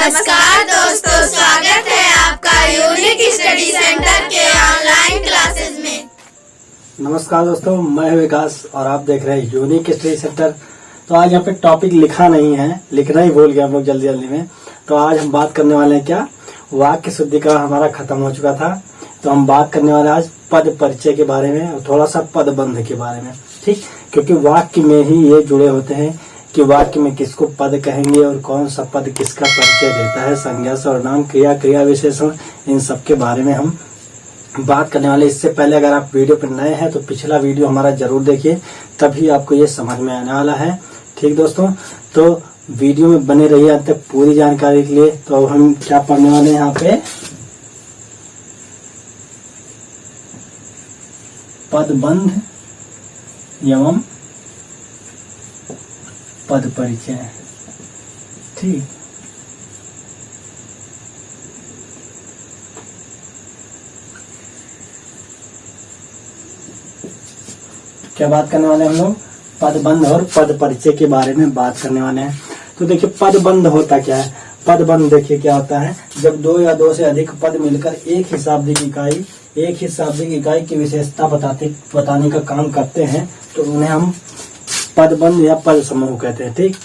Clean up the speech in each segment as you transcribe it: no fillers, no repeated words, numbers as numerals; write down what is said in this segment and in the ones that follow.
नमस्कार दोस्तों, स्वागत है आपका यूनिक स्टडी सेंटर के ऑनलाइन क्लासेस में। नमस्कार दोस्तों, मैं हूं विकास और आप देख रहे हैं यूनिक स्टडी सेंटर। तो आज यहाँ पे टॉपिक लिखा नहीं है, लिखना ही भूल गया हम लोग जल्दी में। तो आज हम बात करने वाले हैं क्या, वाक्य शुद्धिकरण हमारा खत्म हो चुका था। तो हम बात करने वाले आज पद परिचय के बारे में और थोड़ा सा पदबंध के बारे में, ठीक। क्योंकि वाक्य में ही ये जुड़े होते हैं कि वाक्य में किसको पद कहेंगे और कौन सा पद किसका परिचय देता है, संज्ञा, सर्वनाम, क्रिया, क्रिया विशेषण, इन सब के बारे में हम बात करने वाले। इससे पहले अगर आप वीडियो पर नए हैं तो पिछला वीडियो हमारा जरूर देखिए, तभी आपको ये समझ में आने वाला है, ठीक दोस्तों। तो वीडियो में बने रहिए अंत तक पूरी जानकारी के लिए। तो हम क्या पढ़ने वाले हैं यहाँ पे, पदबंध एवं पद परिचय, ठीक। क्या बात करने वाले हम लोग, पदबंध और पद परिचय के बारे में बात करने वाले हैं। तो देखिए पदबंध होता क्या है। पदबंध देखिए क्या होता है, जब दो या दो से अधिक पद मिलकर एक ही शाब्दिक इकाई की विशेषता बताने का काम करते हैं तो उन्हें हम पदबंध या पद समूह कहते हैं, ठीक।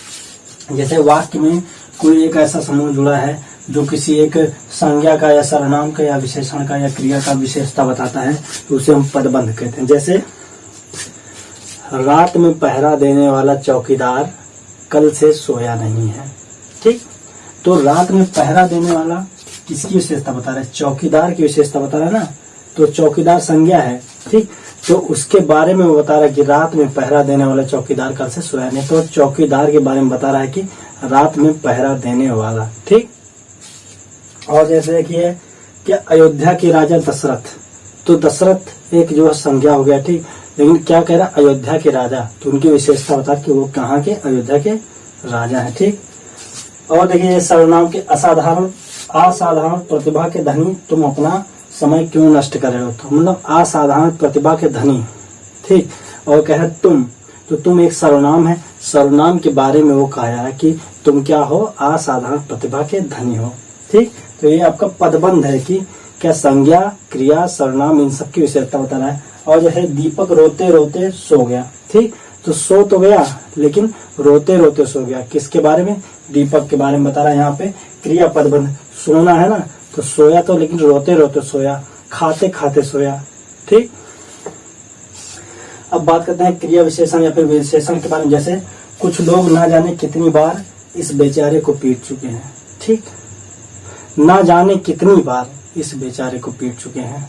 जैसे वाक्य में कोई एक ऐसा समूह जुड़ा है जो किसी एक संज्ञा का या सर्वनाम का या विशेषण का या क्रिया का विशेषता बताता है तो उसे हम पदबंध कहते हैं। जैसे रात में पहरा देने वाला चौकीदार कल से सोया नहीं है, ठीक। तो रात में पहरा देने वाला किसकी विशेषता बता रहा है, चौकीदार की विशेषता बता रहा है ना। तो चौकीदार संज्ञा है, ठीक। तो उसके बारे में वो बता रहा है कि रात में पहरा देने वाला चौकीदार कल से सोया नहीं। तो चौकीदार के बारे में बता रहा है कि रात में पहरा देने वाला, ठीक। और जैसे देखिए क्या, अयोध्या के राजा दशरथ, तो दशरथ एक जो संज्ञा हो गया, ठीक। लेकिन क्या कह रहा, अयोध्या के राजा, तो उनकी विशेषता बता कि वो कहाँ के, अयोध्या के राजा है, ठीक। और देखिए सर्वनाम के असाधारण प्रतिभा के धनी तुम अपना समय क्यों नष्ट कर रहे हो, तो मतलब असाधारण प्रतिभा के धनी, ठीक। और कह रहे तुम, तो तुम एक सर्वनाम है, सर्वनाम के बारे में वो कहा है कि तुम क्या हो, असाधारण प्रतिभा के धनी हो, ठीक। तो ये आपका पदबंध है कि क्या संज्ञा, क्रिया, सर्वनाम, इन सब की विशेषता बता रहा है। और जो है दीपक रोते रोते सो गया, ठीक। तो सो तो गया लेकिन रोते रोते सो गया, किसके बारे में, दीपक के बारे में बता रहा है। यहाँ पे क्रिया पदबंध, सोना है ना, तो सोया तो लेकिन रोते रोते सोया, खाते खाते सोया, ठीक। अब बात करते हैं क्रिया विशेषण या फिर विशेषण के बारे में। जैसे कुछ लोग ना जाने कितनी बार इस बेचारे को पीट चुके हैं, ठीक। ना जाने कितनी बार इस बेचारे को पीट चुके हैं,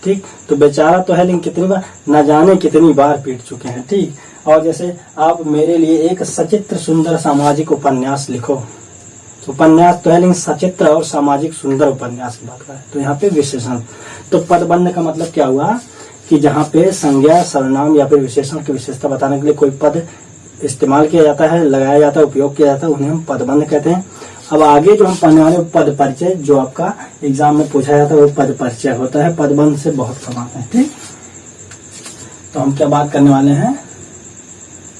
ठीक। तो बेचारा तो है लेकिन कितनी बार, ना जाने कितनी बार पीट चुके हैं, ठीक। और जैसे आप मेरे लिए एक सचित्र सुंदर सामाजिक उपन्यास लिखो, तो उपन्यास तो है लेकिन सचित्र और सामाजिक सुंदर उपन्यास की बात करें तो यहाँ पे विशेषण। तो पदबंध का मतलब क्या हुआ कि जहाँ पे संज्ञा, सर्वनाम या फिर विशेषण की विशेषता बताने के लिए कोई पद इस्तेमाल किया जाता है, लगाया जाता है, उपयोग किया जाता है, उन्हें हम पदबंध कहते हैं। अब आगे जो हम पढ़ने वाले पद परिचय, जो आपका एग्जाम में पूछा जाता है वो पद परिचय होता है, पदबंध से बहुत कम आता है, ठीक। तो हम क्या बात करने वाले हैं,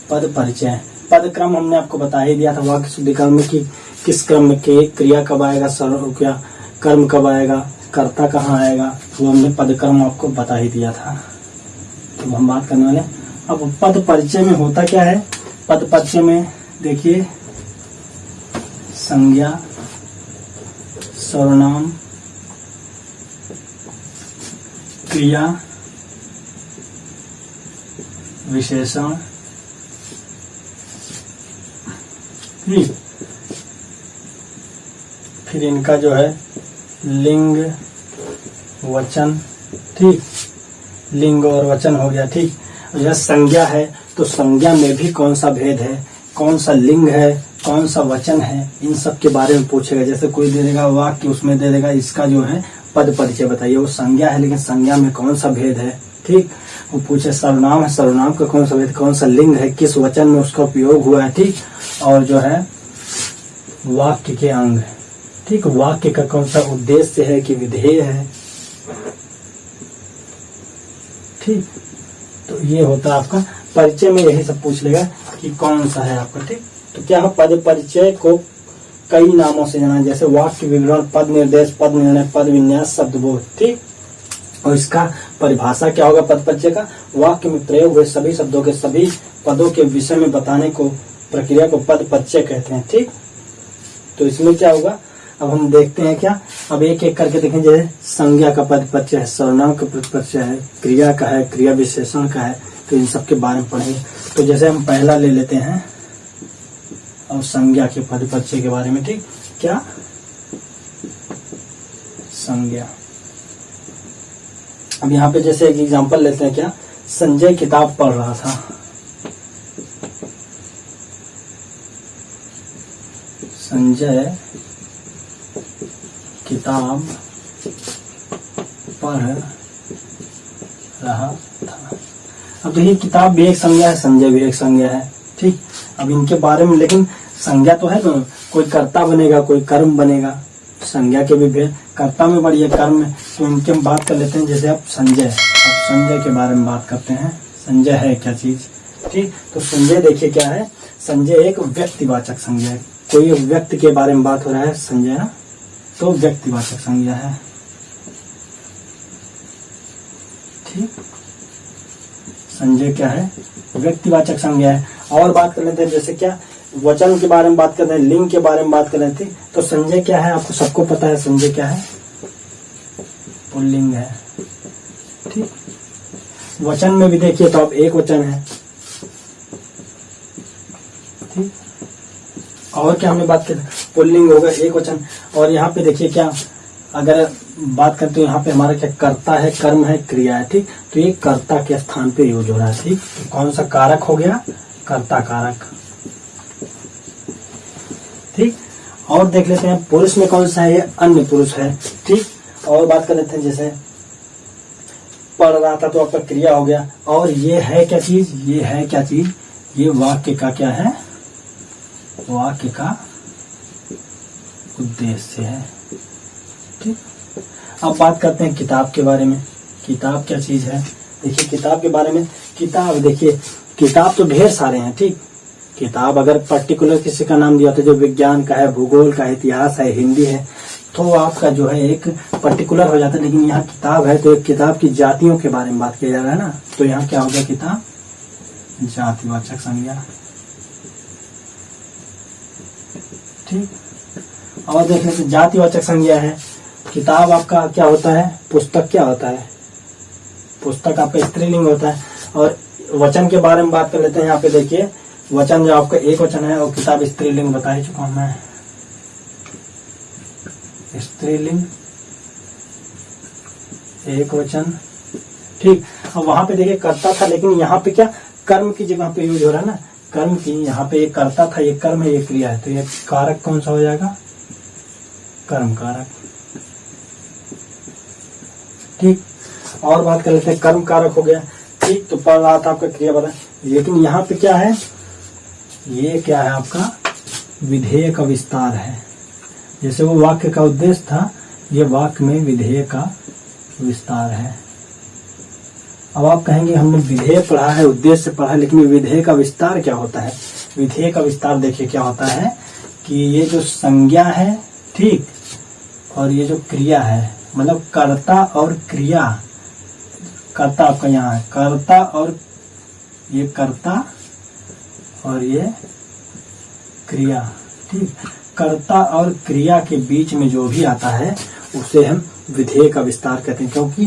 पद परिचय। पद क्रम हमने आपको बता ही दिया था वाक्य शुद्धिकरण में कि किस क्रम में क्रिया कब आएगा, क्या कर्म कब आएगा, कर्ता कहाँ आएगा, वो हमने पद क्रम आपको बता ही दिया था। तो हम बात करने वाले अब पद परिचय में होता क्या है। पद परिचय में देखिए संज्ञा, सर्वनाम, क्रिया, विशेषण, फिर इनका जो है लिंग, वचन, ठीक। लिंग और वचन हो गया, ठीक। यह संज्ञा है तो संज्ञा में भी कौन सा भेद है, कौन सा लिंग है, कौन सा वचन है, इन सब के बारे में पूछेगा। जैसे कोई दे देगा वाक्य, उसमें दे देगा इसका जो है पद परिचय बताइए, वो संज्ञा है लेकिन संज्ञा में कौन सा भेद है, ठीक। वो पूछे सर्वनाम है, सर्वनाम का कौन सा भेद, कौन सा लिंग है, किस वचन में उसका उपयोग हुआ है, ठीक। और जो है वाक्य के अंग, ठीक। वाक्य का कौन सा उद्देश्य है कि विधेय है, ठीक। तो ये होता है आपका परिचय में, यही सब पूछ लेगा कि कौन सा है आपका, ठीक। तो क्या है, पद परिचय को कई नामों से जाना, जैसे वाक्य विवरण, पद निर्देश, पद निर्णय, पद विन्यास, शब्दबोध। ठीक, और इसका परिभाषा क्या होगा पद परिचय का? वाक्य में प्रयोग हुए सभी शब्दों के सभी पदों के विषय में बताने को प्रक्रिया को पद परिचय कहते हैं। ठीक, तो इसमें क्या होगा, अब हम देखते हैं क्या, अब एक एक करके देखें। जैसे संज्ञा का पद परिचय है, सर्वनाम का पद परिचय है, क्रिया का है, क्रिया विशेषण का है, तो इन सब के बारे में पढ़ेंगे। तो जैसे हम पहला ले लेते हैं और संज्ञा के पद परिचय के बारे में। ठीक, क्या संज्ञा, अब यहाँ पे जैसे एक एग्जांपल लेते हैं, क्या, संजय किताब पढ़ रहा था। संजय किताब पढ़ रहा था। अब देखिए किताब भी एक संज्ञा है, संजय भी एक संज्ञा है। ठीक, अब इनके बारे में, लेकिन संज्ञा तो है ना, कोई कर्ता बनेगा, कोई कर्म बनेगा। संज्ञा के भी भेद, कर्ता में बढ़िया, कर्म में, तो इनके हम बात कर लेते हैं। जैसे अब संजय, अब संजय के बारे में बात करते हैं। संजय है क्या चीज? ठीक, तो संजय देखिए क्या है, संजय एक व्यक्तिवाचक संज्ञा है। कोई व्यक्ति के बारे में बात हो रहा है, संजय ना, तो व्यक्तिवाचक संज्ञा है। ठीक, संजय क्या है? व्यक्तिवाचक संज्ञा है। और बात कर लेते हैं, जैसे क्या, वचन के बारे में बात कर रहे हैं, लिंग के बारे में बात कर रहे थे, तो संजय क्या है? आपको सबको पता है संजय क्या है? पुल्लिंग है। ठीक, वचन में भी देखिए तो अब एक वचन है। ठीक, और क्या हमने बात की, पुल्लिंग होगा, एक वचन। और यहाँ पे देखिए क्या, अगर बात करते हो यहाँ पे हमारा क्या, कर्ता है, कर्म है, क्रिया है। ठीक, तो ये कर्ता के स्थान पे यूज हो रहा है। ठीक, तो कौन सा कारक हो गया? कर्ता कारक। ठीक, और देख लेते हैं पुरुष में कौन सा है? ये अन्य पुरुष है। ठीक, और बात कर लेते हैं, जैसे पढ़ रहा था तो आपका क्रिया हो गया। और ये है क्या चीज? ये है क्या चीज? ये वाक्य का क्या है? वाक्य का उद्देश्य है। ठीक, अब बात करते हैं किताब के बारे में। किताब क्या चीज है? देखिए किताब के बारे में, किताब देखिए, किताब तो ढेर सारे हैं। ठीक, किताब अगर पर्टिकुलर किसी का नाम दिया तो जो विज्ञान का है, भूगोल का है, इतिहास है, हिंदी है, तो आपका जो है एक पर्टिकुलर हो जाता है। लेकिन यहाँ किताब है तो एक किताब की जातियों के बारे में बात किया जा रहा है ना, तो यहाँ क्या हो गया? किताब जातिवाचक संज्ञा। ठीक, और देख लेते जातिवाचक संज्ञा है। किताब आपका क्या होता है? पुस्तक क्या होता है? पुस्तक आपका स्त्रीलिंग होता है। और वचन के बारे में बात कर लेते हैं। यहाँ पे देखिए वचन जो आपका एक वचन है, और किताब स्त्रीलिंग बता ही चुका हूं मैं, स्त्रीलिंग एक वचन। ठीक, अब वहां पे देखिए कर्ता था, लेकिन यहाँ पे क्या, कर्म की जगह पे यूज हो रहा है ना, कर्म की। यहाँ पे एक कर्ता था, ये कर्म है, ये क्रिया है, तो ये कारक कौन सा हो जाएगा? कर्म कारक। ठीक, और बात कर लेते हैं, कर्म कारक हो गया। ठीक, तो पढ़ रहा था आपका क्रिया बता, लेकिन यहाँ पे क्या है? ये क्या है आपका? विधेय का विस्तार है। जैसे वो वाक्य का उद्देश्य था, ये वाक्य में विधेय का विस्तार है। अब आप कहेंगे हमने विधेय पढ़ा है, उद्देश्य पढ़ा है, लेकिन विधेय का विस्तार क्या होता है? विधेय का विस्तार देखिए क्या होता है कि ये जो संज्ञा है, ठीक, और ये जो क्रिया है, मतलब कर्ता और क्रिया, कर्ता आपका यहाँ है, कर्ता और ये कर्ता और ये क्रिया। ठीक, कर्ता और क्रिया के बीच में जो भी आता है उसे हम विधेय का विस्तार कहते हैं, क्योंकि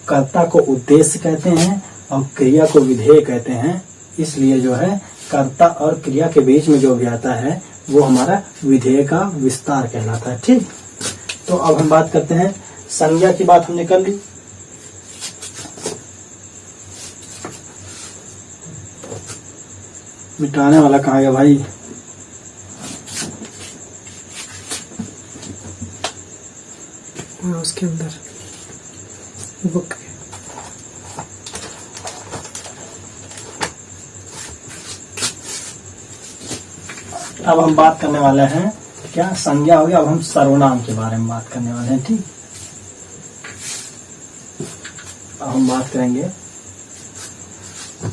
कर्ता को उद्देश्य कहते हैं और क्रिया को विधेय कहते हैं। इसलिए जो है कर्ता और क्रिया के बीच में जो भी आता है वो हमारा विधेय का विस्तार कहलाता है। ठीक, तो अब हम बात करते हैं, संज्ञा की बात हमने कर ली। मिटाने वाला कहाँ गया भाई? उसके अंदर बुक। अब हम बात करने वाले हैं क्या, संज्ञा हो गया। अब हम सर्वनाम के बारे में बात करने वाले हैं। ठीक, अब हम बात करेंगे,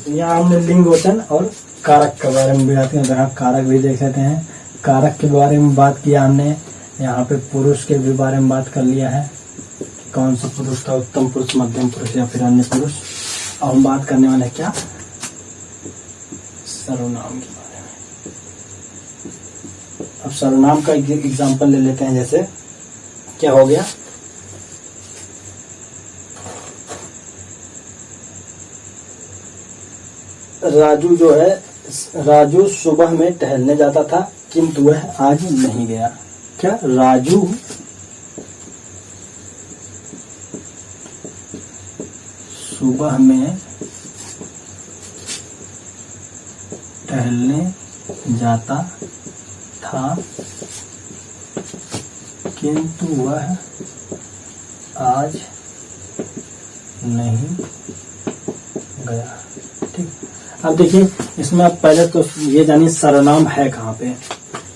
यहाँ हमने लिंग वचन और कारक के बारे में भी आते हैं, कारक भी देख लेते हैं। कारक के बारे में बात किया हमने, यहाँ पे पुरुष के भी बारे में बात कर लिया है, कौन सा पुरुष था, उत्तम पुरुष, मध्यम पुरुष या फिर अन्य पुरुष। अब हम बात करने वाले हैं क्या, सर्वनाम के बारे में। अब सर्वनाम का एग्जांपल ले लेते हैं। जैसे क्या हो गया, राजू जो है, राजू सुबह में टहलने जाता था किंतु वह आज नहीं गया। क्या, राजू सुबह में टहलने जाता था किंतु वह आज नहीं गया। ठीक, अब देखिए इसमें आप पहले तो ये जानिए सर्वनाम है कहाँ पे।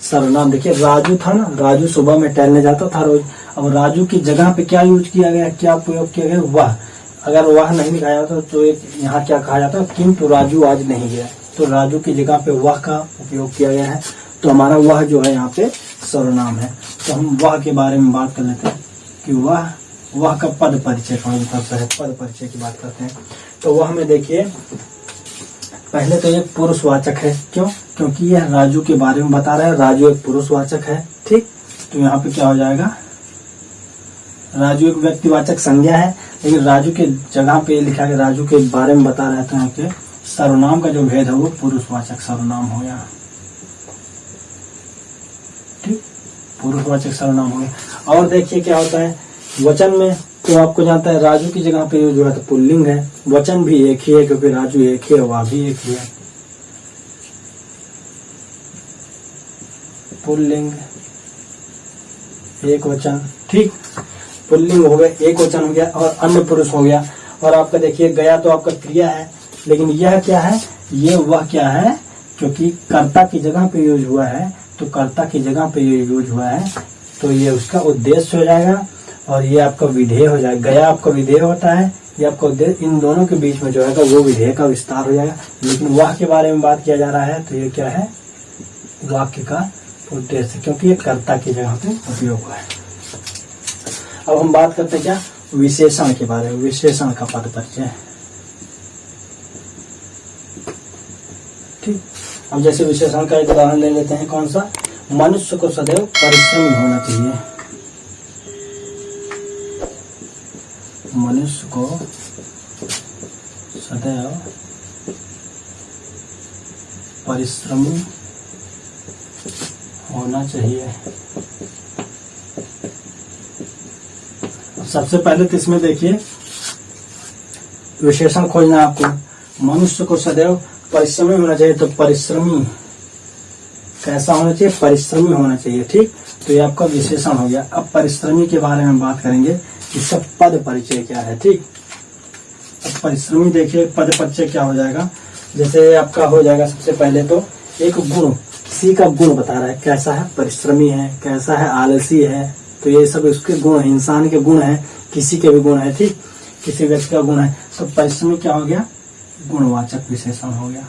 सर्वनाम देखिए, राजू था ना, राजू सुबह में टहलने जाता था रोज। अब राजू की जगह पे क्या यूज किया गया, क्या प्रयोग किया गया, वह। अगर वह नहीं लिखाया जाता तो एक यहाँ क्या कहा जाता, किंतु राजू आज नहीं गया। तो राजू की जगह पे वह का उपयोग किया गया है, तो हमारा वह जो है यहाँ पे सर्वनाम है। तो हम वह के बारे में बात कर लेते हैं कि वह का पद परिचय कौन करता है, पद परिचय की बात करते हैं। तो वह में देखिए पहले तो एक पुरुषवाचक है, क्यों, क्योंकि यह राजू के बारे में बता रहा है, राजू एक पुरुषवाचक है। ठीक, तो यहाँ पे क्या हो जाएगा, राजू एक व्यक्तिवाचक संज्ञा है, लेकिन राजू के जगह पे लिखा गया, राजू के बारे में बता रहे हैं कि सर्वनाम का जो भेद है वो पुरुषवाचक सर्वनाम हो गया। ठीक, पुरुषवाचक सर्वनाम हो गया। और देखिए क्या होता है वचन में, तो आपको जानता है राजू की जगह पे जो है तो पुल्लिंग है, वचन भी एक ही है क्योंकि राजू एक ही है, वह भी एक ही है। पुल्लिंग एक वचन, ठीक, पुल्लिंग हो गया, एक वचन हो गया, और अन्य पुरुष हो गया। और आपका देखिए गया तो आपका क्रिया है, लेकिन यह क्या है, ये वह क्या है, क्योंकि कर्ता की जगह पे यूज हुआ है, तो कर्ता की जगह पे ये यूज हुआ है, तो ये उसका उद्देश्य हो जाएगा, और ये आपका विधेय हो जाएगा। गया आपका विधेय होता है, ये आपका उद्देश्य, इन दोनों के बीच में जो है वो विधेय का विस्तार हो जाएगा। लेकिन वह के बारे में बात किया जा रहा है, तो ये क्या है, वाक्य का उद्देश्य, क्योंकि ये कर्ता की जगह पे उपयोग हुआ है। अब हम बात करते हैं क्या, विशेषण के बारे में, विशेषण का पद परिचय। ठीक, अब जैसे विशेषण का एक उदाहरण ले लेते हैं, कौन सा, मनुष्य को सदैव परिश्रमी होना चाहिए। मनुष्य को सदैव परिश्रमी होना चाहिए। सबसे पहले तो इसमें देखिए विशेषण खोजना है आपको। मनुष्य को सदैव परिश्रमी होना चाहिए, तो परिश्रमी कैसा होना चाहिए, परिश्रमी होना चाहिए। ठीक, तो ये आपका विशेषण हो गया। अब परिश्रमी के बारे में बात करेंगे, इसका पद परिचय क्या है। ठीक, अब परिश्रमी देखिए पद परिचय क्या हो जाएगा, जैसे आपका हो जाएगा सबसे पहले तो एक गुण, किसी का गुण बता रहा है, कैसा है, परिश्रमी है, कैसा है, आलसी है, तो ये सब उसके गुण है, इंसान के गुण है, किसी के भी गुण है। ठीक, किसी व्यक्ति का गुण है, तो परिश्रमी क्या हो गया, गुणवाचक विशेषण हो गया।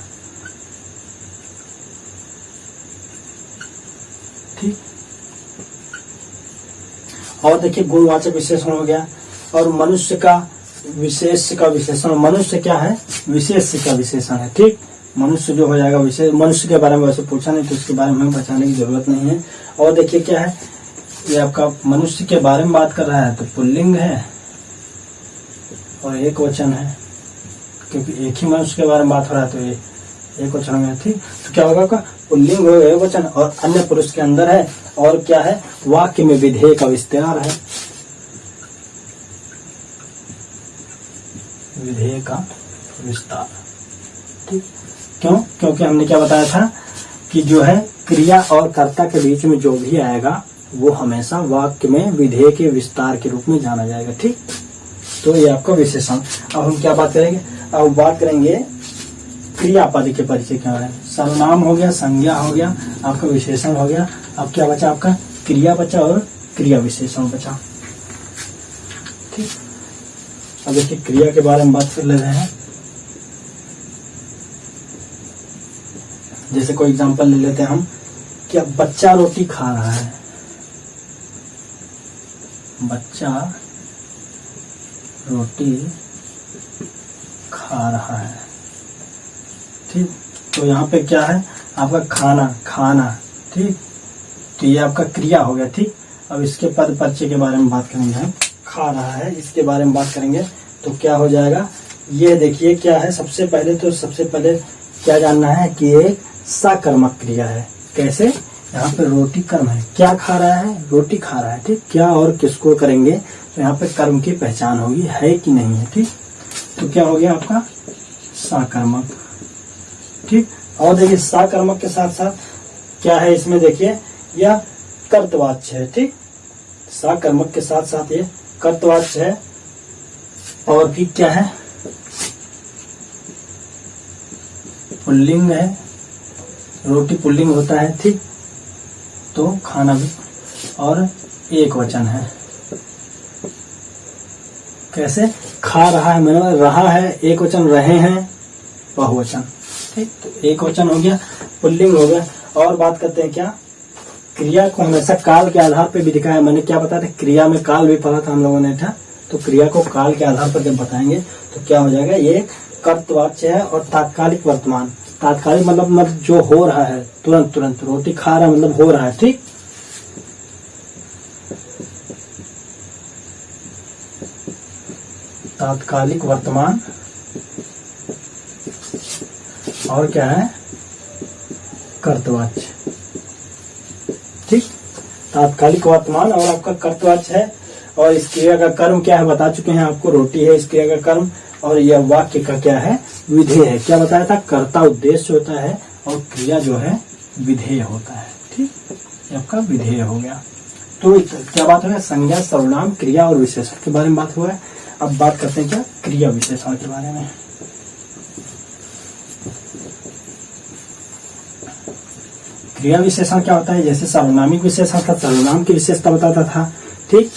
ठीक, और देखिए गुणवाचक विशेषण हो गया। और मनुष्य का विशेष का विशेषण, मनुष्य क्या है, विशेष का विशेषण है। ठीक, मनुष्य जो हो जाएगा विशेष, मनुष्य के बारे में वैसे पूछा नहीं तो उसके बारे में हमें बचाने की जरूरत नहीं है। और देखिए क्या है, ये आपका मनुष्य के बारे में बात कर रहा है, तो पुल्लिंग है और एक वचन है, क्योंकि एक ही मनुष्य के बारे में बात हो रहा है, तो ये एक वचन में। ठीक, तो क्या होगा, पुल्लिंग हो गया वचन, और अन्य पुरुष के अंदर है, और क्या है, वाक्य में विधेय का विस्तार है, विधेय का विस्तार। ठीक, क्यों, क्योंकि हमने क्या बताया था कि जो है क्रिया और कर्ता के बीच में जो भी आएगा वो हमेशा वाक्य में विधेय के विस्तार के रूप में जाना जाएगा। ठीक, तो ये आपका विशेषण। अब हम क्या बात करेंगे, अब बात करेंगे क्रियापद के परिचय क्या है। सर्वनाम हो गया, संज्ञा हो गया, आपका विशेषण हो गया। अब क्या बचा, आपका क्रिया बचा और क्रिया विशेषण बचा। ठीक, अब देखिए क्रिया के बारे में बात कर ले रहे हैं। जैसे कोई एग्जांपल ले लेते हैं हम क्या बच्चा रोटी खा रहा है, बच्चा रोटी खा रहा है। ठीक, तो यहाँ पे क्या है आपका खाना, खाना। ठीक, तो ये आपका क्रिया हो गया। ठीक, अब इसके पद परिचय के बारे में बात करेंगे हम। खा रहा है इसके बारे में बात करेंगे तो क्या हो जाएगा, ये देखिए क्या है। सबसे पहले क्या जानना है कि एक सकर्मक क्रिया है। कैसे, यहाँ पे रोटी कर्म है, क्या खा रहा है, रोटी खा रहा है। ठीक, क्या और किसको करेंगे तो यहाँ पे कर्म की पहचान होगी, है कि नहीं है। ठीक, तो क्या हो गया आपका सकर्मक। ठीक, और देखिए सकर्मक के साथ साथ क्या है इसमें, देखिए यह कर्तवाच्य है। ठीक, सकर्मक के साथ साथ ये कर्तवाच्य है। और भी क्या है, पुल्लिंग है, रोटी पुल्लिंग होता है। ठीक, तो खाना भी, और एक वचन है। कैसे, खा रहा है मैंने रहा है, एक वचन रहे हैं बहुवचन। ठीक, तो एक वचन हो गया, पुल्लिंग हो गया। और बात करते हैं क्या, क्रिया को हमेशा काल के आधार पर भी दिखाया। मैंने क्या बताया था, क्रिया में काल भी पढ़ा था हम लोगों ने था। तो क्रिया को काल के आधार पर जब बताएंगे तो क्या हो जाएगा, ये कर्तवाच्य है और तात्कालिक वर्तमान। तात्कालिक मतलब जो हो रहा है तुरंत तुरंत, रोटी खा रहा है मतलब हो रहा है। ठीक, तात्कालिक वर्तमान। और क्या है, कर्तवाच्य। ठीक, तात्कालिक वर्तमान और आपका कर्तवाच्य है। और इस क्रिया का कर्म क्या है बता चुके हैं आपको, रोटी है इस क्रिया का कर्म। और यह वाक्य का क्या है, विधेय है। क्या बताया था, कर्ता उद्देश्य होता है और क्रिया जो है विधेय होता है। ठीक, ये आपका विधेय हो गया। तो क्या बात हो गया, संज्ञा, सर्वनाम, क्रिया और विशेषण के बारे में बात हुआ है। अब बात करते हैं क्या, क्रिया विशेषण के बारे में। क्रिया विशेषण क्या होता है, जैसे सर्वनामिक विशेषण था, सर्वनाम की विशेषता बताता था। ठीक,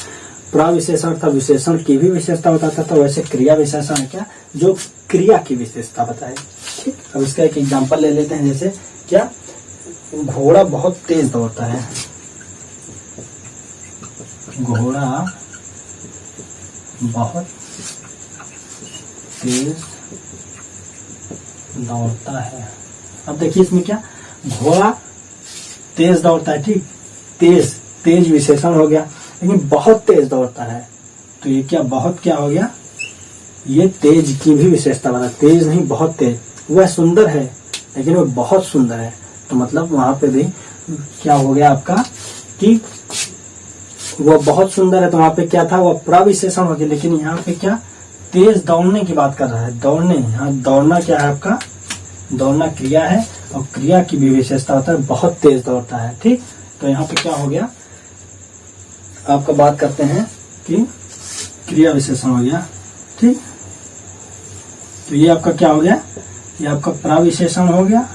प्रविशेषण था, विशेषण की भी विशेषता बताता था। वैसे क्रिया विशेषण है क्या, जो क्रिया की विशेषता बताए। ठीक, अब इसका एक एग्जांपल ले लेते हैं। जैसे क्या, घोड़ा बहुत तेज दौड़ता है, घोड़ा बहुत तेज दौड़ता है। अब देखिए इसमें क्या, घोड़ा तेज दौड़ता है। ठीक, तेज, तेज विशेषण हो गया, लेकिन बहुत तेज दौड़ता है तो ये क्या, बहुत क्या हो गया, ये तेज की भी विशेषता बना। तेज नहीं, बहुत तेज। वह सुंदर है लेकिन वह बहुत सुंदर है, तो मतलब वहां पे भी क्या हो गया आपका कि वह बहुत सुंदर है, तो वहां पे क्या था, वह प्रविशेषण हो गया। लेकिन यहाँ पे क्या, तेज दौड़ने की बात कर रहा है, दौड़ने। यहाँ दौड़ना क्या है आपका, दौड़ना क्रिया है और क्रिया की भी विशेषता होता है, बहुत तेज दौड़ता है। ठीक, तो यहाँ पे क्या हो गया, आपका बात करते हैं कि क्रिया विशेषण हो गया। ठीक, तो ये आपका क्या हो गया, ये आपका प्रविशेषण हो गया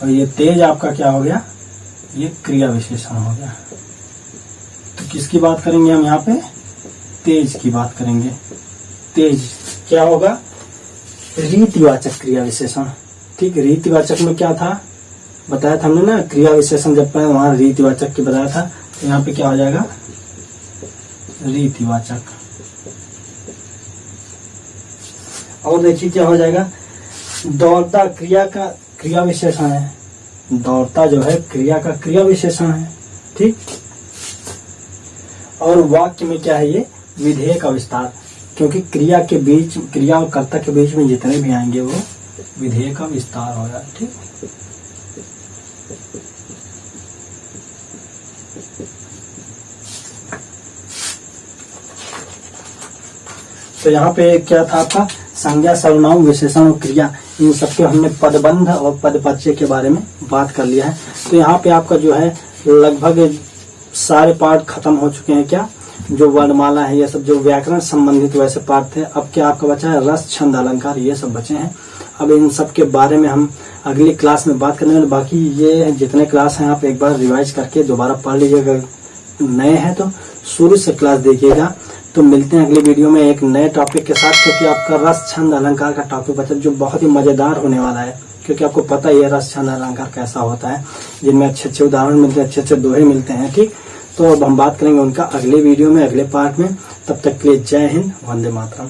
और ये तेज आपका क्या हो गया, ये क्रिया विशेषण हो गया। तो किसकी बात करेंगे हम यहाँ पे, तेज की बात करेंगे। तेज क्या होगा, रीतिवाचक क्रिया विशेषण। ठीक, रीतिवाचक में क्या था बताया था हमने ना, क्रिया विशेषण जब पढ़े वहां रीतिवाचक की बताया था। तो यहाँ पे क्या हो जाएगा, रीतिवाचक। और देखिए क्या हो जाएगा, दौड़ता क्रिया का क्रिया विशेषण है, दौड़ता जो है क्रिया का क्रिया विशेषण है। ठीक, और वाक्य में क्या है, ये विधेय का विस्तार, क्योंकि क्रिया के बीच, क्रिया और कर्ता के बीच में जितने भी आएंगे वो विधेय का विस्तार होगा। ठीक, तो यहाँ पे क्या था आपका, संज्ञा, सर्वनाम, विशेषण और क्रिया, इन सबके हमने पदबंध और पदपरिचय के बारे में बात कर लिया है। तो यहाँ पे आपका जो है लगभग सारे पाठ खत्म हो चुके हैं। क्या, जो वर्णमाला है, ये सब जो व्याकरण संबंधित वैसे पाठ थे। अब क्या आपका बचा है, रस, छंद, अलंकार, ये सब बचे हैं। अब इन सब के बारे में हम अगली क्लास में बात करने वाले। बाकी ये जितने क्लास हैं आप एक बार रिवाइज करके दोबारा पढ़ लीजिएगा। नए हैं तो शुरू से क्लास देखिएगा। तो मिलते हैं अगली वीडियो में एक नए टॉपिक के साथ, क्योंकि आपका रस, छंद, अलंकार का टॉपिक बचा जो बहुत ही मजेदार होने वाला है। क्योंकि आपको पता ही है रस छंद अलंकार कैसा होता है, जिनमें अच्छे अच्छे उदाहरण मिलते हैं, अच्छे अच्छे दोहे मिलते हैं। ठीक, तो अब हम बात करेंगे उनका अगले वीडियो में, अगले पार्ट में। तब तक के लिए जय हिंद, वंदे मातरम।